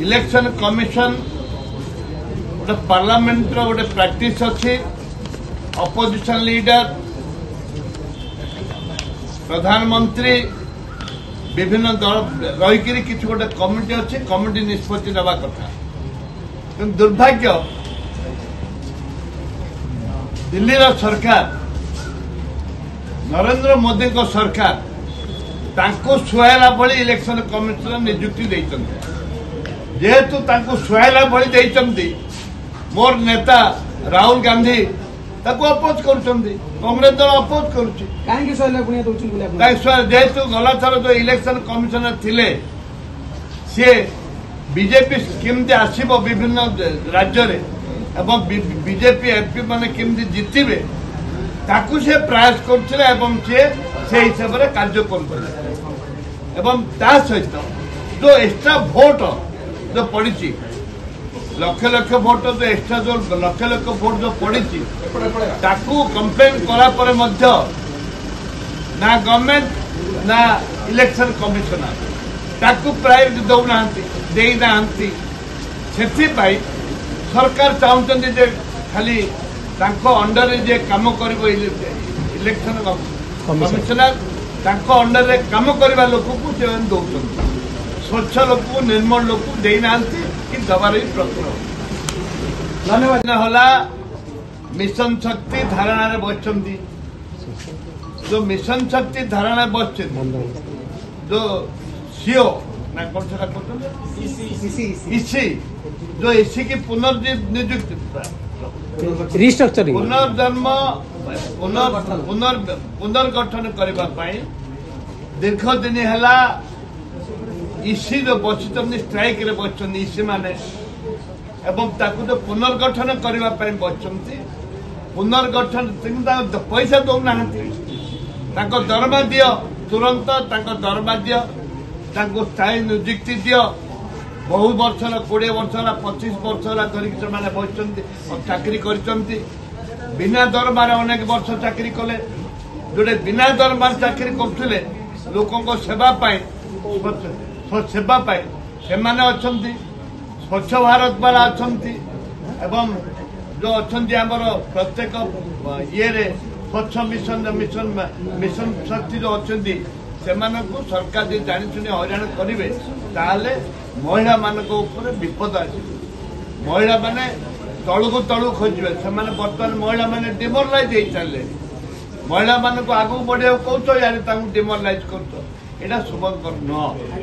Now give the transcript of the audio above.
election commission गोटे parliament गोटे practice अच्छी अपोजिशन लीडर प्रधानमंत्री विभिन्न दल रहीकि किसी गोटे कमिटी अच्छी कमिटी निष्पत्ति नवा कथा किंतु दुर्भाग्य दिल्ली सरकार नरेंद्र मोदी को सरकार तांको सुहायला भली इलेक्शन कमिशनर नियुक्ति देइछन्ते जेहेतु तांको सुहायला भली देइछन्ती मोर नेता राहुल गांधी ताको अपोज करुछन्ती कांग्रेस दल अपोज करुछि काहे सुहायला पुनिया दोछन बोले जेहेतु गला थर जो इलेक्शन कमिशनर थिले सी बीजेपी केमती आसीबो विभिन्न राज्य रे एवं बीजेपी एमपी माने केमती जितिबे ताकू से प्रयास करथिले एवं से हिसाब रे कार्य करथिले एवं ता सहित जो एक्स्ट्रा वोट जो पड़ी लक्ष लक्ष वोट जो एक्स्ट्रा जो लक्ष लक्ष वोट जो पड़ी ताकू कंप्लेन करा परे मध्य ना गवर्नमेंट ना इलेक्शन कमिशनर ताकू प्रायोरिटी दौना से सरकार चाहते जे खाली अंडर जे काम कर इलेक्शन कमिशनर अंडर रे काम करवा लोक को दौरान स्वच्छ लोक निर्मल लोक देना कि दबार भी प्रश्न धन्यवाद होला मिशन शक्ति धारणा बसती जो मिशन शक्ति धारणा बस जो सीओ ना कौन सा इसी जो इसी की पुनर्नियुक्ति रिस्ट्रक्चरिंग पुनर्जन्म पुनर्गठन करने दीर्घ दिन है इसी जो बसुच्च स्ट्राइक रे बसुच्च इसी माने एवं ताकू जो पुनर्गठन करने बसुच्च पुनर्गठन पैसा दौना दरमा दियो तुरंत दरमा दियो स्थायी नियुक्ति दियो बहु वर्ष 20 वर्ष 25 वर्ष धरिक चाकरी कर बिना दरमार अनेक वर्ष चाकरी कले जोड़े बिना दरमार चाकरी करते लोकों सेवा सेवा से स्वच्छ भारत वाला अच्छा एवं जो अच्छा प्रत्येक ये स्वच्छ मिशन मिशन मिशन शक्ति जो अच्छा से सरकार जो जानी हईराण करेंगे ताले महिला मान विपद आस महिला माने तलू तलू खोजे से बर्तमान महिला माने डिमोरलाइज हो चले महिला मान आगू बढ़िया कौच यार डिमोरलाइज कर शुभंकर न